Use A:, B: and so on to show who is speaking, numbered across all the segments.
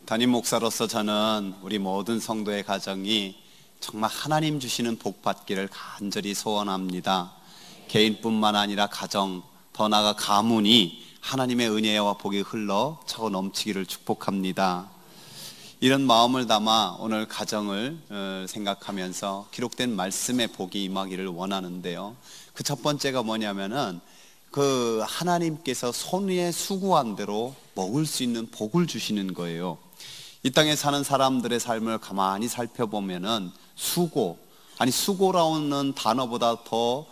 A: 담임 목사로서 저는 우리 모든 성도의 가정이 정말 하나님 주시는 복 받기를 간절히 소원합니다. 개인뿐만 아니라 가정, 더 나아가 가문이 하나님의 은혜와 복이 흘러 차고 넘치기를 축복합니다. 이런 마음을 담아 오늘 가정을 생각하면서 기록된 말씀의 복이 임하기를 원하는데요. 그 첫 번째가 뭐냐면은 그 하나님께서 손에 수고한 대로 먹을 수 있는 복을 주시는 거예요. 이 땅에 사는 사람들의 삶을 가만히 살펴보면은 수고라는 단어보다 더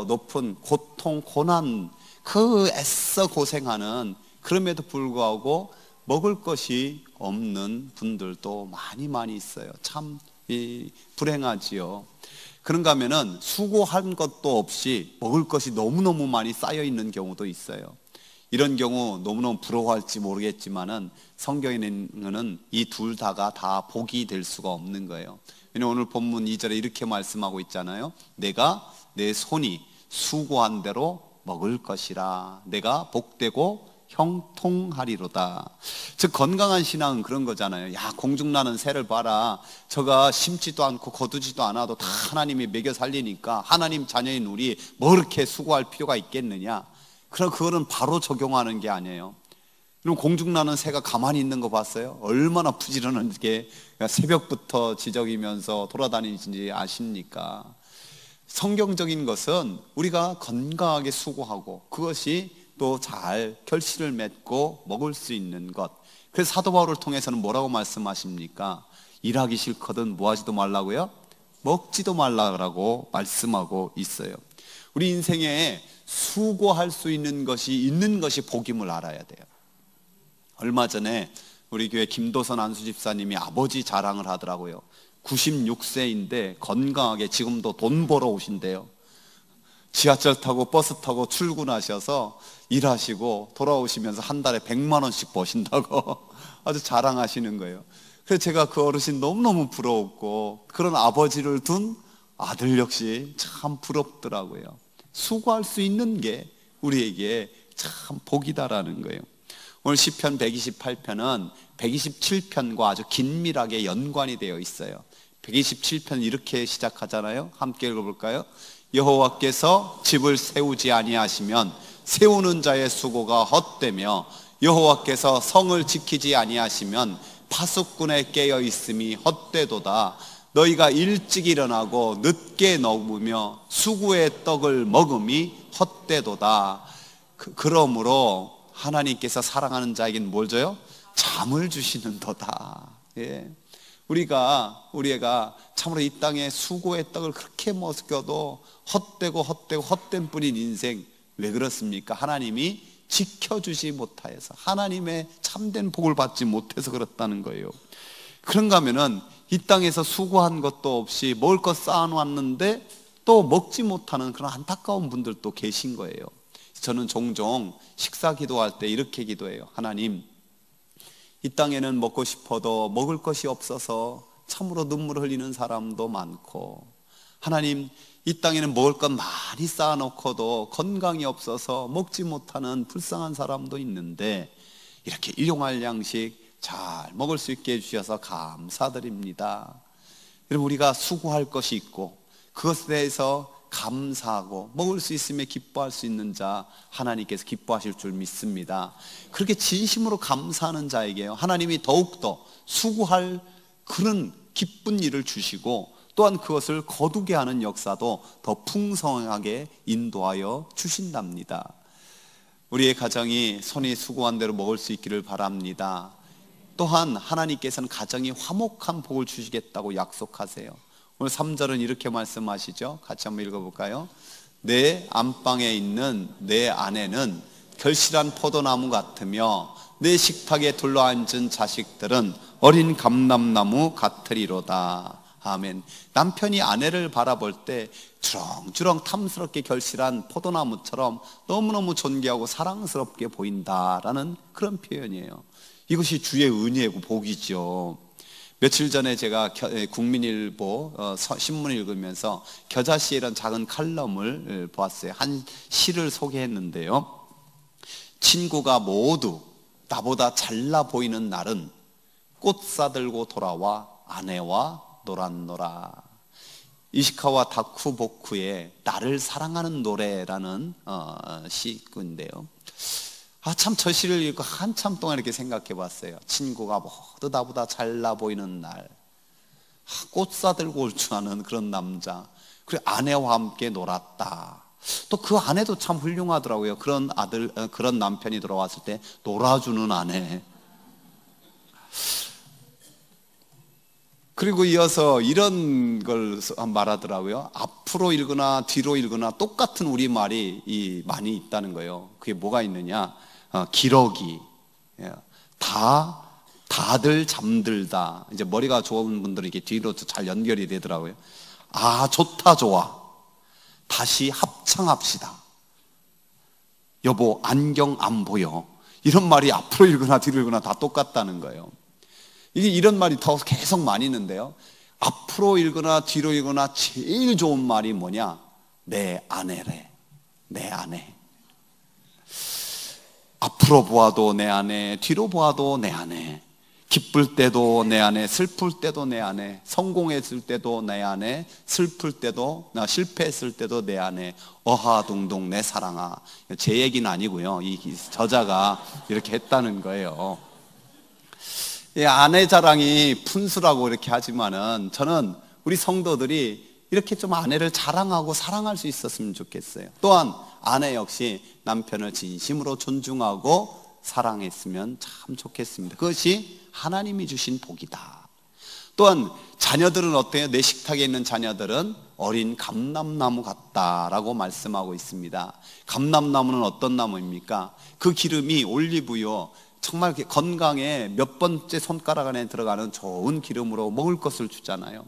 A: 높은 고통, 고난, 그 애써 고생하는, 그럼에도 불구하고 먹을 것이 없는 분들도 많이 있어요. 참 불행하지요. 그런가 하면은 수고한 것도 없이 먹을 것이 너무너무 많이 쌓여 있는 경우도 있어요. 이런 경우 너무너무 부러워할지 모르겠지만은 성경에는 이 둘 다가 다 복이 될 수가 없는 거예요. 왜냐하면 오늘 본문 2절에 이렇게 말씀하고 있잖아요. 내가 내 손이 수고한 대로 먹을 것이라. 내가 복되고 형통하리로다. 즉 건강한 신앙은 그런 거잖아요. 야, 공중나는 새를 봐라. 저가 심지도 않고 거두지도 않아도 다 하나님이 먹여 살리니까 하나님 자녀인 우리 뭐 그렇게 수고할 필요가 있겠느냐. 그럼 그거는 바로 적용하는 게 아니에요. 그럼 공중나는 새가 가만히 있는 거 봤어요? 얼마나 부지런하게 새벽부터 지저귀면서 돌아다니는지 아십니까? 성경적인 것은 우리가 건강하게 수고하고 그것이 또 잘 결실을 맺고 먹을 수 있는 것. 그래서 사도 바울을 통해서는 뭐라고 말씀하십니까? 일하기 싫거든 뭐 하지도 말라고요? 먹지도 말라고 말씀하고 있어요. 우리 인생에 수고할 수 있는 것이 복임을 알아야 돼요. 얼마 전에 우리 교회 김도선 안수 집사님이 아버지 자랑을 하더라고요. 96세인데 건강하게 지금도 돈 벌어 오신대요. 지하철 타고 버스 타고 출근하셔서 일하시고 돌아오시면서 한 달에 100만 원씩 버신다고 아주 자랑하시는 거예요. 그래서 제가 그 어르신 너무너무 부러웠고, 그런 아버지를 둔 아들 역시 참 부럽더라고요. 수고할 수 있는 게 우리에게 참 복이다라는 거예요. 오늘 시편 128편은 127편과 아주 긴밀하게 연관이 되어 있어요. 127편 이렇게 시작하잖아요. 함께 읽어볼까요? 여호와께서 집을 세우지 아니하시면 세우는 자의 수고가 헛되며 여호와께서 성을 지키지 아니하시면 파수꾼의 깨어 있음이 헛되도다. 너희가 일찍 일어나고 늦게 먹으며 수고의 떡을 먹음이 헛되도다. 그러므로 하나님께서 사랑하는 자에게는 뭘 줘요? 잠을 주시는도다. 예. 우리가 참으로 이 땅에 수고의 떡을 그렇게 먹여도 헛된 뿐인 인생, 왜 그렇습니까? 하나님이 지켜주지 못하여서, 하나님의 참된 복을 받지 못해서 그렇다는 거예요. 그런가 하면은 이 땅에서 수고한 것도 없이 먹을 것 쌓아놨는데 또 먹지 못하는 그런 안타까운 분들도 계신 거예요. 저는 종종 식사 기도할 때 이렇게 기도해요. 하나님, 이 땅에는 먹고 싶어도 먹을 것이 없어서 참으로 눈물 흘리는 사람도 많고, 하나님, 이 땅에는 먹을 것 많이 쌓아놓고도 건강이 없어서 먹지 못하는 불쌍한 사람도 있는데 이렇게 일용할 양식 잘 먹을 수 있게 해주셔서 감사드립니다. 여러분, 우리가 수고할 것이 있고 그것에 대해서 감사하고 먹을 수 있으며 기뻐할 수 있는 자, 하나님께서 기뻐하실 줄 믿습니다. 그렇게 진심으로 감사하는 자에게요, 하나님이 더욱더 수고할 그런 기쁜 일을 주시고 또한 그것을 거두게 하는 역사도 더 풍성하게 인도하여 주신답니다. 우리의 가정이 손이 수고한 대로 먹을 수 있기를 바랍니다. 또한 하나님께서는 가정이 화목한 복을 주시겠다고 약속하세요. 오늘 3절은 이렇게 말씀하시죠. 같이 한번 읽어볼까요? 내 안방에 있는 내 아내는 결실한 포도나무 같으며 내 식탁에 둘러앉은 자식들은 어린 감람나무 같으리로다. 아멘. 남편이 아내를 바라볼 때 주렁주렁 탐스럽게 결실한 포도나무처럼 너무너무 존귀하고 사랑스럽게 보인다라는 그런 표현이에요. 이것이 주의 은혜고 복이죠. 며칠 전에 제가 국민일보 신문을 읽으면서 겨자씨에 이런 작은 칼럼을 보았어요. 한 시를 소개했는데요, 친구가 모두 나보다 잘나 보이는 날은 꽃 싸들고 돌아와 아내와 놀았노라. 이시카와 다쿠보쿠의 나를 사랑하는 노래라는 시인데요. 참 저 시를 읽고 한참 동안 이렇게 생각해 봤어요. 친구가 모두 나보다 잘나 보이는 날, 꽃 싸들고 올 줄 아는 그런 남자, 그리고 아내와 함께 놀았다. 또 그 아내도 참 훌륭하더라고요. 그런 그런 남편이 돌아왔을 때 놀아주는 아내. 그리고 이어서 이런 걸 말하더라고요. 앞으로 읽거나 뒤로 읽거나 똑같은 우리말이 많이 있다는 거예요. 그게 뭐가 있느냐? 기러기. 다들 잠들다. 이제 머리가 좋은 분들은 이렇게 뒤로 잘 연결이 되더라고요. 좋다, 좋아. 다시 합창합시다. 여보, 안경 안 보여. 이런 말이 앞으로 읽거나 뒤로 읽거나 다 똑같다는 거예요. 이런 말이 더 계속 많이 있는데요. 앞으로 읽거나 뒤로 읽거나 제일 좋은 말이 뭐냐? 내 아내래. 내 아내. 앞으로 보아도 내 아내, 뒤로 보아도 내 아내. 기쁠 때도 내 아내, 슬플 때도 내 아내, 성공했을 때도 내 아내, 슬플 때도, 실패했을 때도 내 아내. 어하동동 내 사랑아. 제 얘기는 아니고요. 이 저자가 이렇게 했다는 거예요. 아내 자랑이 푼수라고 이렇게 하지만은 저는 우리 성도들이 이렇게 좀 아내를 자랑하고 사랑할 수 있었으면 좋겠어요. 또한 아내 역시 남편을 진심으로 존중하고 사랑했으면 참 좋겠습니다. 그것이 하나님이 주신 복이다. 또한 자녀들은 어때요? 내 식탁에 있는 자녀들은 어린 감람나무 같다라고 말씀하고 있습니다. 감람나무는 어떤 나무입니까? 그 기름이 올리브유, 정말 건강에 몇 번째 손가락 안에 들어가는 좋은 기름으로 먹을 것을 주잖아요.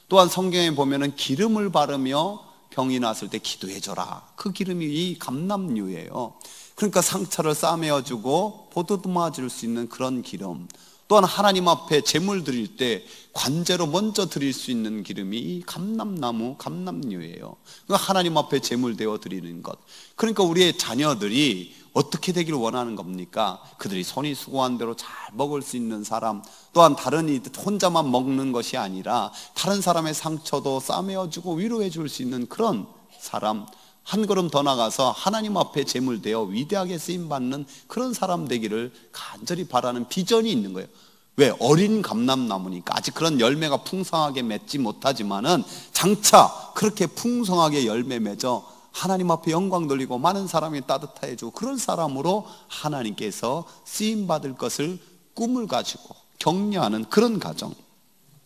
A: 또한 성경에 보면은 기름을 바르며 병이 났을 때 기도해줘라. 그 기름이 이 감람유예요. 그러니까 상처를 싸매어주고 보듬어 줄 수 있는 그런 기름. 또한 하나님 앞에 제물 드릴 때 관제로 먼저 드릴 수 있는 기름이 이 감람나무, 감람유예요. 그러니까 하나님 앞에 제물 되어 드리는 것. 그러니까 우리의 자녀들이 어떻게 되기를 원하는 겁니까? 그들이 손이 수고한 대로 잘 먹을 수 있는 사람, 또한 다른 이 혼자만 먹는 것이 아니라 다른 사람의 상처도 싸매어주고 위로해 줄 수 있는 그런 사람, 한 걸음 더 나가서 하나님 앞에 제물되어 위대하게 쓰임받는 그런 사람 되기를 간절히 바라는 비전이 있는 거예요. 왜? 어린 감람나무니까 아직 그런 열매가 풍성하게 맺지 못하지만은 장차 그렇게 풍성하게 열매 맺어 하나님 앞에 영광 돌리고 많은 사람이 따뜻해 주고 그런 사람으로 하나님께서 쓰임받을 것을 꿈을 가지고 격려하는 그런 가정.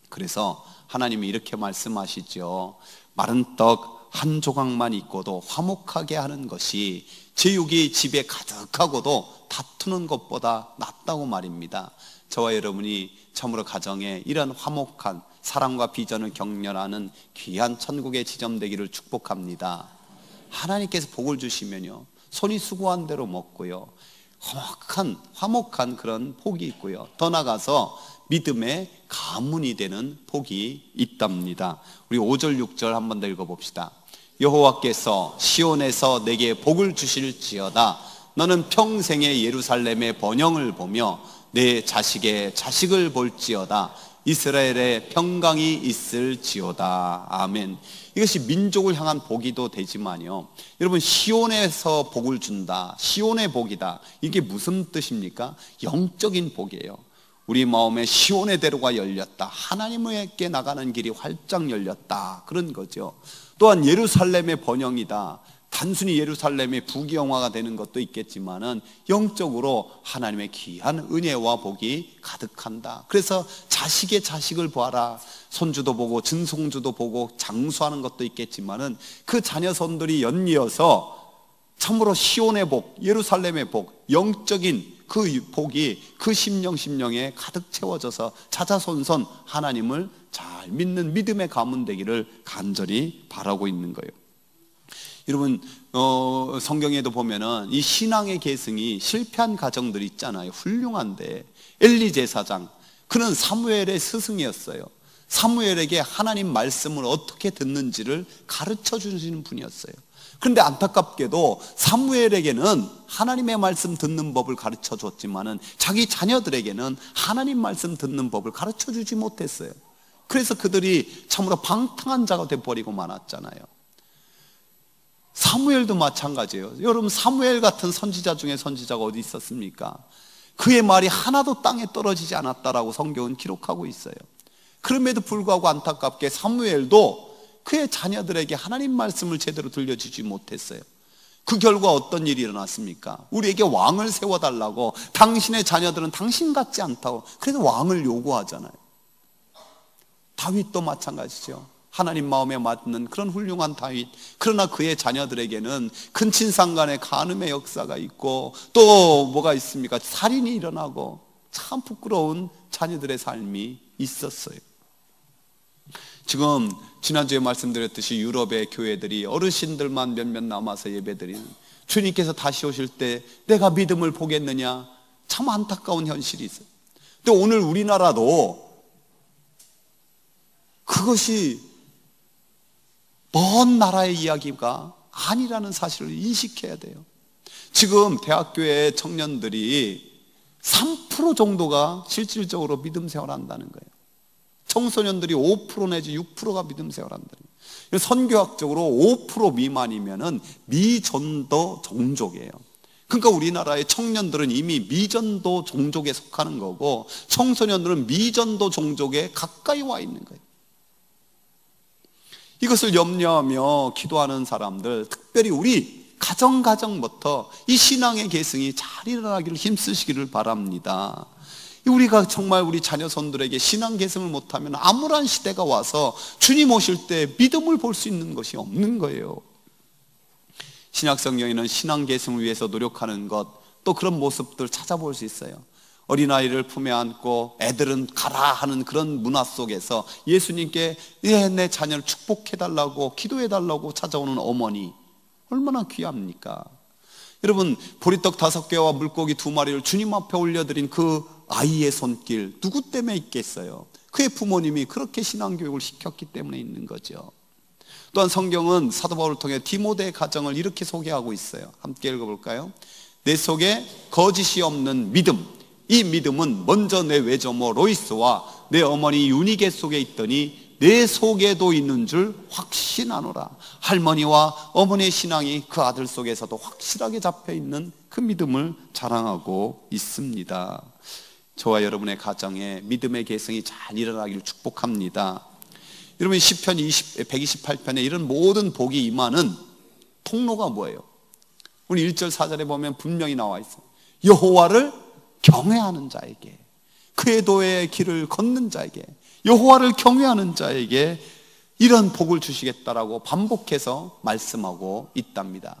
A: 그래서 하나님이 이렇게 말씀하시죠. 마른 떡 한 조각만 있고도 화목하게 하는 것이 제육이 집에 가득하고도 다투는 것보다 낫다고 말입니다. 저와 여러분이 참으로 가정에 이런 화목한 사랑과 비전을 격려하는 귀한 천국의 지점되기를 축복합니다. 하나님께서 복을 주시면요, 손이 수고한 대로 먹고요, 화목한 그런 복이 있고요, 더 나아가서 믿음의 가문이 되는 복이 있답니다. 우리 5절 6절 한번 더 읽어봅시다. 여호와께서 시온에서 내게 복을 주실지어다. 너는 평생의 예루살렘의 번영을 보며 내 자식의 자식을 볼지어다. 이스라엘의 평강이 있을지어다. 아멘. 이것이 민족을 향한 복이도 되지만요, 여러분, 시온에서 복을 준다, 시온의 복이다, 이게 무슨 뜻입니까? 영적인 복이에요. 우리 마음에 시온의 대로가 열렸다, 하나님에게 나가는 길이 활짝 열렸다, 그런 거죠. 또한 예루살렘의 번영이다. 단순히 예루살렘의 부귀영화가 되는 것도 있겠지만은 영적으로 하나님의 귀한 은혜와 복이 가득한다. 그래서 자식의 자식을 보아라. 손주도 보고 증손주도 보고 장수하는 것도 있겠지만은 그 자녀손들이 연이어서 참으로 시온의 복, 예루살렘의 복, 영적인 그 복이 그 심령에 가득 채워져서 자자손손 하나님을 잘 믿는 믿음의 가문 되기를 간절히 바라고 있는 거예요. 여러분, 성경에도 보면은 이 신앙의 계승이 실패한 가정들이 있잖아요. 훌륭한데 엘리 제사장, 그는 사무엘의 스승이었어요. 사무엘에게 하나님 말씀을 어떻게 듣는지를 가르쳐 주시는 분이었어요. 그런데 안타깝게도 사무엘에게는 하나님의 말씀 듣는 법을 가르쳐 줬지만은 자기 자녀들에게는 하나님 말씀 듣는 법을 가르쳐 주지 못했어요. 그래서 그들이 참으로 방탕한 자가 되어버리고 말았잖아요. 사무엘도 마찬가지예요. 여러분, 사무엘 같은 선지자 중에 선지자가 어디 있었습니까? 그의 말이 하나도 땅에 떨어지지 않았다라고 성경은 기록하고 있어요. 그럼에도 불구하고 안타깝게 사무엘도 그의 자녀들에게 하나님 말씀을 제대로 들려주지 못했어요. 그 결과 어떤 일이 일어났습니까? 우리에게 왕을 세워달라고, 당신의 자녀들은 당신 같지 않다고, 그래서 왕을 요구하잖아요. 다윗도 마찬가지죠. 하나님 마음에 맞는 그런 훌륭한 다윗, 그러나 그의 자녀들에게는 근친상간의 간음의 역사가 있고, 또 뭐가 있습니까? 살인이 일어나고, 참 부끄러운 자녀들의 삶이 있었어요. 지금 지난주에 말씀드렸듯이 유럽의 교회들이 어르신들만 몇몇 남아서 예배드리는, 주님께서 다시 오실 때 내가 믿음을 보겠느냐, 참 안타까운 현실이 있어요. 근데 오늘 우리나라도 그것이 먼 나라의 이야기가 아니라는 사실을 인식해야 돼요. 지금 대학교의 청년들이 3% 정도가 실질적으로 믿음 생활한다는 거예요. 청소년들이 5% 내지 6%가 믿음 생활한다는 거예요. 선교학적으로 5% 미만이면은 미전도 종족이에요. 그러니까 우리나라의 청년들은 이미 미전도 종족에 속하는 거고, 청소년들은 미전도 종족에 가까이 와 있는 거예요. 이것을 염려하며 기도하는 사람들, 특별히 우리 가정부터 이 신앙의 계승이 잘 일어나기를 힘쓰시기를 바랍니다. 우리가 정말 우리 자녀손들에게 신앙 계승을 못하면 암울한 시대가 와서 주님 오실 때 믿음을 볼 수 있는 것이 없는 거예요. 신약성경에는 신앙 계승을 위해서 노력하는 것, 또 그런 모습들 찾아볼 수 있어요. 어린아이를 품에 안고 애들은 가라 하는 그런 문화 속에서 예수님께 내 자녀를 축복해달라고 기도해달라고 찾아오는 어머니, 얼마나 귀합니까? 여러분, 보리떡 5개와 물고기 2마리를 주님 앞에 올려드린 그 아이의 손길, 누구 때문에 있겠어요? 그의 부모님이 그렇게 신앙교육을 시켰기 때문에 있는 거죠. 또한 성경은 사도 바울을 통해 디모데의 가정을 이렇게 소개하고 있어요. 함께 읽어볼까요? 내 속에 거짓이 없는 믿음, 이 믿음은 먼저 내 외조모 로이스와 내 어머니 유니게 속에 있더니 내 속에도 있는 줄 확신하노라. 할머니와 어머니의 신앙이 그 아들 속에서도 확실하게 잡혀있는 그 믿음을 자랑하고 있습니다. 저와 여러분의 가정에 믿음의 계승이 잘 일어나기를 축복합니다. 여러분, 시편 128편에 이런 모든 복이 임하는 통로가 뭐예요? 우리 1절 4절에 보면 분명히 나와 있어요. 여호와를 경외하는 자에게, 그의 도의 길을 걷는 자에게, 여호와를 경외하는 자에게 이런 복을 주시겠다라고 반복해서 말씀하고 있답니다.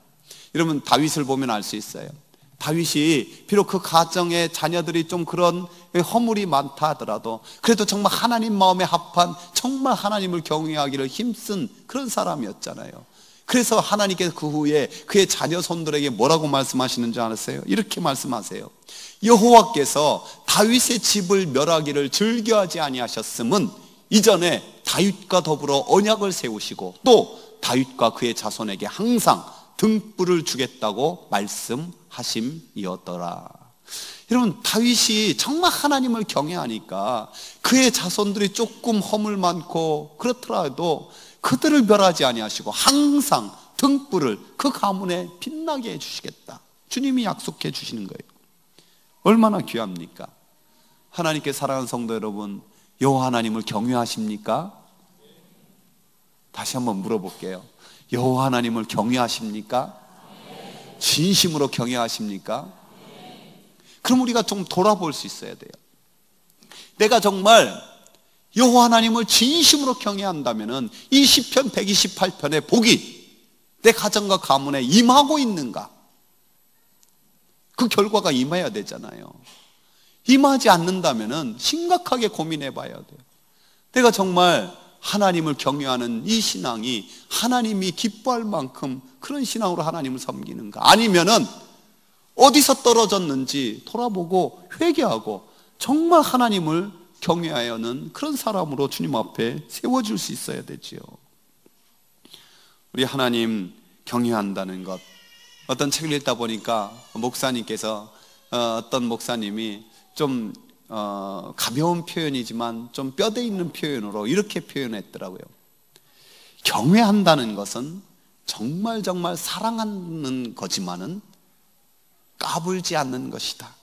A: 여러분, 다윗을 보면 알 수 있어요. 다윗이 비록 그 가정의 자녀들이 좀 그런 허물이 많다 하더라도 그래도 정말 하나님 마음에 합한, 정말 하나님을 경외하기를 힘쓴 그런 사람이었잖아요. 그래서 하나님께서 그 후에 그의 자녀 손들에게 뭐라고 말씀하시는지 아세요? 이렇게 말씀하세요. 여호와께서 다윗의 집을 멸하기를 즐겨하지 아니하셨음은 이전에 다윗과 더불어 언약을 세우시고 또 다윗과 그의 자손에게 항상 등불을 주겠다고 말씀하심이었더라. 여러분, 다윗이 정말 하나님을 경외하니까 그의 자손들이 조금 허물 많고 그렇더라도 그들을 멸하지 아니하시고 항상 등불을 그 가문에 빛나게 해주시겠다, 주님이 약속해 주시는 거예요. 얼마나 귀합니까? 하나님께 사랑하는 성도 여러분, 여호와 하나님을 경외하십니까? 다시 한번 물어볼게요. 여호와 하나님을 경외하십니까? 진심으로 경외하십니까? 그럼 우리가 좀 돌아볼 수 있어야 돼요. 내가 정말 여호와 하나님을 진심으로 경외한다면 이 시편 128편의 복이 내 가정과 가문에 임하고 있는가? 그 결과가 임해야 되잖아요. 임하지 않는다면 심각하게 고민해 봐야 돼요. 내가 정말 하나님을 경외하는 이 신앙이 하나님이 기뻐할 만큼 그런 신앙으로 하나님을 섬기는가? 아니면은 어디서 떨어졌는지 돌아보고 회개하고 정말 하나님을 경외하여는 그런 사람으로 주님 앞에 세워질 수 있어야 되지요. 우리 하나님 경외한다는 것, 어떤 책을 읽다 보니까 목사님께서 어떤 목사님이 좀 가벼운 표현이지만 좀 뼈대 있는 표현으로 이렇게 표현했더라고요. 경외한다는 것은 정말 사랑하는 거지만은 까불지 않는 것이다.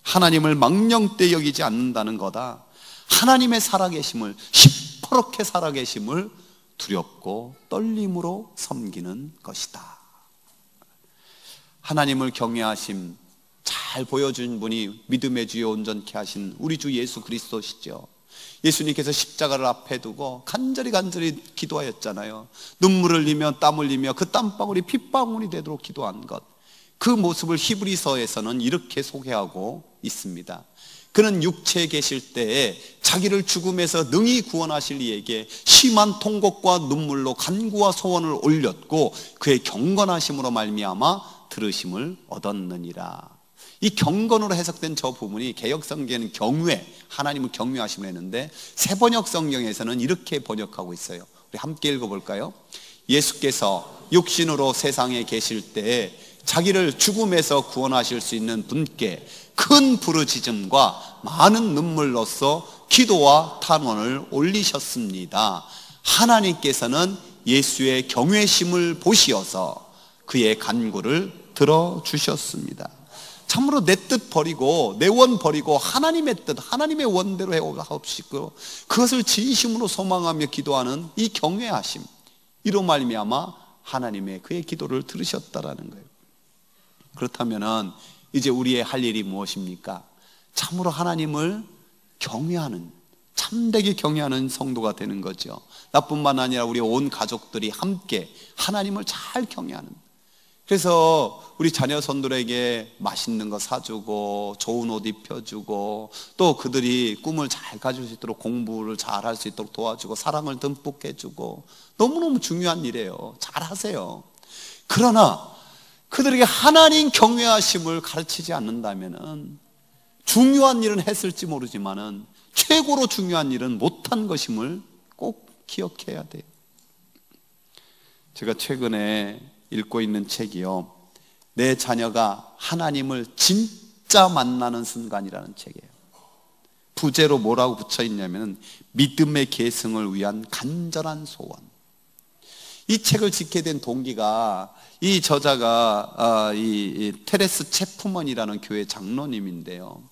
A: 하나님을 망령되이 여기지 않는다는 거다. 하나님의 살아계심을, 시퍼렇게 살아계심을 두렵고 떨림으로 섬기는 것이다. 하나님을 경외하심 잘 보여준 분이 믿음의 주에 온전케 하신 우리 주 예수 그리스도시죠. 예수님께서 십자가를 앞에 두고 간절히 기도하였잖아요. 눈물을 흘리며 땀 흘리며 그 땀방울이 핏방울이 되도록 기도한 것, 그 모습을 히브리서에서는 이렇게 소개하고 있습니다. 그는 육체에 계실 때에 자기를 죽음에서 능히 구원하실 이에게 심한 통곡과 눈물로 간구와 소원을 올렸고 그의 경건하심으로 말미암아 들으심을 얻었느니라. 이 경건으로 해석된 저 부분이 개역성경에는 경외, 하나님을 경외하심을 했는데 세번역 성경에서는 이렇게 번역하고 있어요. 우리 함께 읽어볼까요? 예수께서 육신으로 세상에 계실 때에 자기를 죽음에서 구원하실 수 있는 분께 큰 부르짖음과 많은 눈물로써 기도와 탄원을 올리셨습니다. 하나님께서는 예수의 경외심을 보시어서 그의 간구를 들어주셨습니다. 참으로 내 뜻 버리고 내 원 버리고 하나님의 뜻, 하나님의 원대로 해옵시고 그것을 진심으로 소망하며 기도하는 이 경외하심, 이로 말미암아 하나님의 그의 기도를 들으셨다라는 거예요. 그렇다면은 이제 우리의 할 일이 무엇입니까? 참으로 하나님을 경외하는, 참되게 경외하는 성도가 되는 거죠. 나뿐만 아니라 우리 온 가족들이 함께 하나님을 잘 경외하는. 그래서 우리 자녀손들에게 맛있는 거 사주고 좋은 옷 입혀주고 또 그들이 꿈을 잘 가질 수 있도록 공부를 잘 할 수 있도록 도와주고 사랑을 듬뿍 해주고 너무너무 중요한 일이에요. 잘 하세요. 그러나 그들에게 하나님 경외하심을 가르치지 않는다면은 중요한 일은 했을지 모르지만은 최고로 중요한 일은 못한 것임을 꼭 기억해야 돼요. 제가 최근에 읽고 있는 책이요, 내 자녀가 하나님을 진짜 만나는 순간이라는 책이에요. 부제로 뭐라고 붙여 있냐면 믿음의 계승을 위한 간절한 소원. 이 책을 짓게 된 동기가 이 저자가 이 테레스 체프먼이라는 교회 장로님인데요,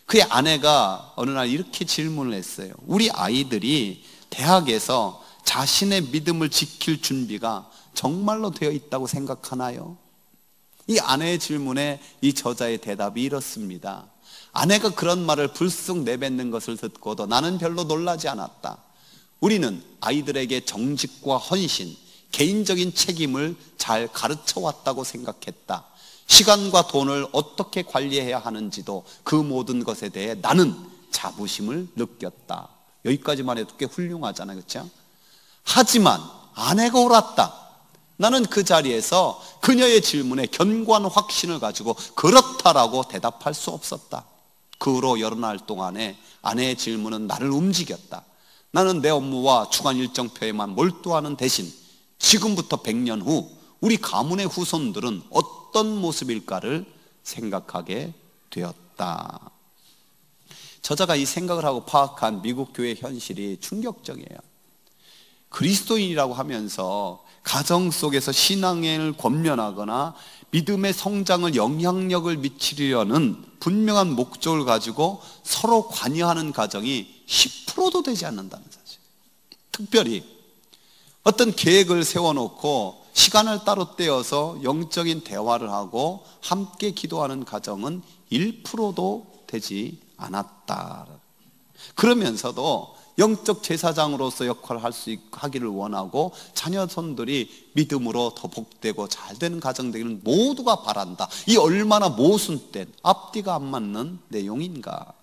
A: 그의 아내가 어느 날 이렇게 질문을 했어요. 우리 아이들이 대학에서 자신의 믿음을 지킬 준비가 정말로 되어 있다고 생각하나요? 이 아내의 질문에 이 저자의 대답이 이렇습니다. 아내가 그런 말을 불쑥 내뱉는 것을 듣고도 나는 별로 놀라지 않았다. 우리는 아이들에게 정직과 헌신, 개인적인 책임을 잘 가르쳐 왔다고 생각했다. 시간과 돈을 어떻게 관리해야 하는지도 그 모든 것에 대해 나는 자부심을 느꼈다. 여기까지만 해도 꽤 훌륭하잖아요, 그렇죠? 하지만 아내가 옳았다. 나는 그 자리에서 그녀의 질문에 견고한 확신을 가지고 그렇다라고 대답할 수 없었다. 그 후로 여러 날 동안에 아내의 질문은 나를 움직였다. 나는 내 업무와 주간 일정표에만 몰두하는 대신 지금부터 100년 후 우리 가문의 후손들은 어떤 모습일까를 생각하게 되었다. 저자가 이 생각을 하고 파악한 미국 교회 현실이 충격적이에요. 그리스도인이라고 하면서 가정 속에서 신앙을 권면하거나 믿음의 성장을 영향력을 미치려는 분명한 목적을 가지고 서로 관여하는 가정이 10%도 되지 않는다는 사실. 특별히 어떤 계획을 세워놓고 시간을 따로 떼어서 영적인 대화를 하고 함께 기도하는 가정은 1%도 되지 않았다. 그러면서도 영적 제사장으로서 역할을 하기를 원하고 자녀손들이 믿음으로 더 복되고 잘되는 가정 되기를 모두가 바란다. 이 얼마나 모순된, 앞뒤가 안 맞는 내용인가.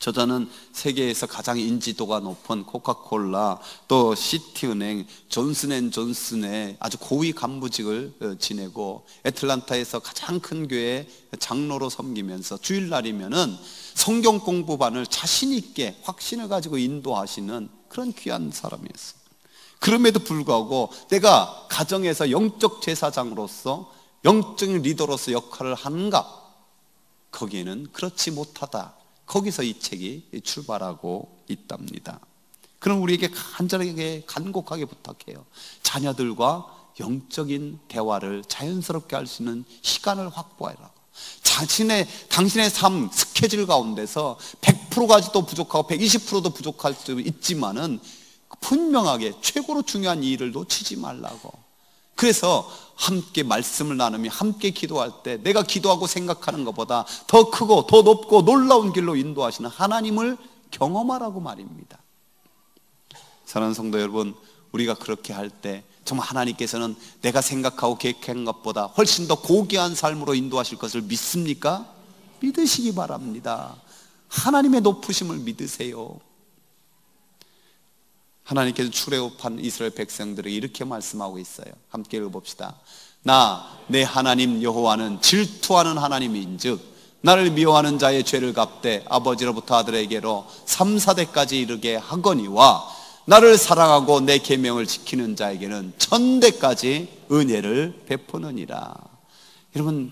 A: 저자는 세계에서 가장 인지도가 높은 코카콜라, 또 시티은행, 존슨앤존슨의 아주 고위 간부직을 지내고 애틀란타에서 가장 큰 교회 장로로 섬기면서 주일날이면은 성경 공부반을 자신 있게 확신을 가지고 인도하시는 그런 귀한 사람이었어요. 그럼에도 불구하고 내가 가정에서 영적 제사장으로서 영적인 리더로서 역할을 하는가? 거기에는 그렇지 못하다. 거기서 이 책이 출발하고 있답니다. 그럼 우리에게 간절하게 간곡하게 부탁해요. 자녀들과 영적인 대화를 자연스럽게 할 수 있는 시간을 확보하라고. 당신의 삶 스케줄 가운데서 100%까지도 부족하고 120%도 부족할 수 있지만은 분명하게 최고로 중요한 일을 놓치지 말라고. 그래서 함께 말씀을 나누며 함께 기도할 때 내가 기도하고 생각하는 것보다 더 크고 더 높고 놀라운 길로 인도하시는 하나님을 경험하라고 말입니다. 사랑하는 성도 여러분, 우리가 그렇게 할 때 정말 하나님께서는 내가 생각하고 계획한 것보다 훨씬 더 고귀한 삶으로 인도하실 것을 믿습니까? 믿으시기 바랍니다. 하나님의 높으심을 믿으세요. 하나님께서 출애굽한 이스라엘 백성들에게 이렇게 말씀하고 있어요. 함께 읽어봅시다. 나 내 하나님 여호와는 질투하는 하나님인즉 나를 미워하는 자의 죄를 갚되 아버지로부터 아들에게로 3, 4대까지 이르게 하거니와 나를 사랑하고 내 계명을 지키는 자에게는 1000대까지 은혜를 베푸느니라. 여러분,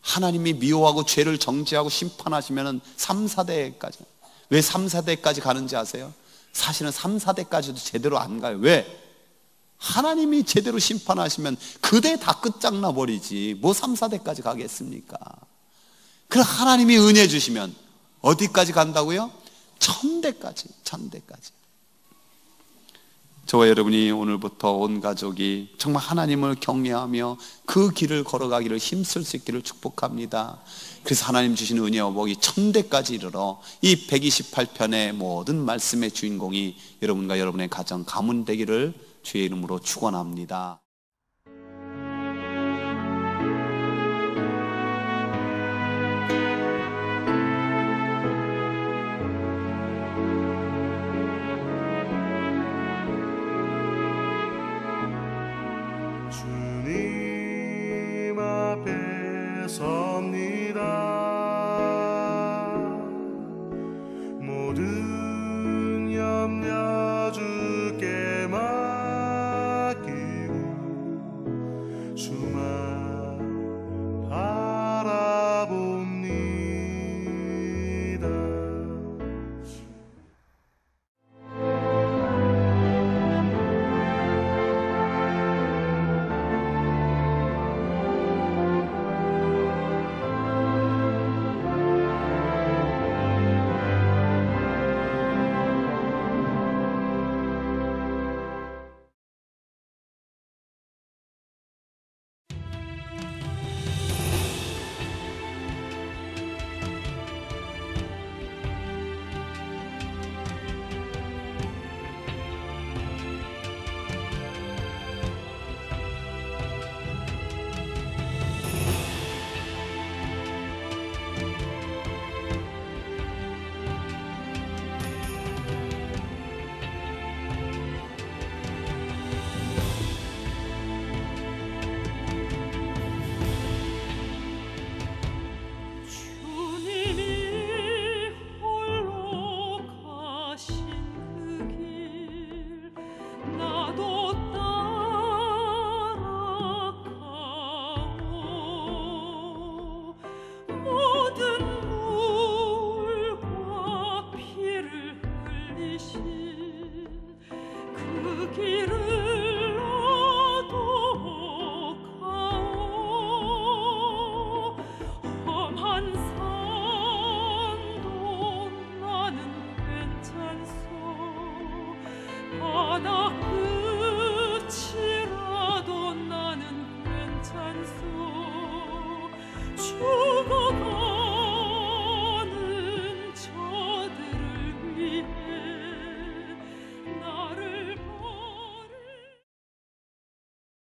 A: 하나님이 미워하고 죄를 정죄하고 심판하시면 3, 4대까지. 왜 3, 4대까지 가는지 아세요? 사실은 3, 4대까지도 제대로 안 가요. 왜? 하나님이 제대로 심판하시면 그대 다 끝장나 버리지 뭐 3, 4대까지 가겠습니까? 그럼 하나님이 은혜 주시면 어디까지 간다고요? 1000대까지. 1000대까지. 저와 여러분이 오늘부터 온 가족이 정말 하나님을 경외하며 그 길을 걸어가기를 힘쓸 수 있기를 축복합니다. 그래서 하나님 주신 은혜와 복이 1000대까지 이르러 이 128편의 모든 말씀의 주인공이 여러분과 여러분의 가정 가문 되기를 주의 이름으로 축원합니다.
B: 주님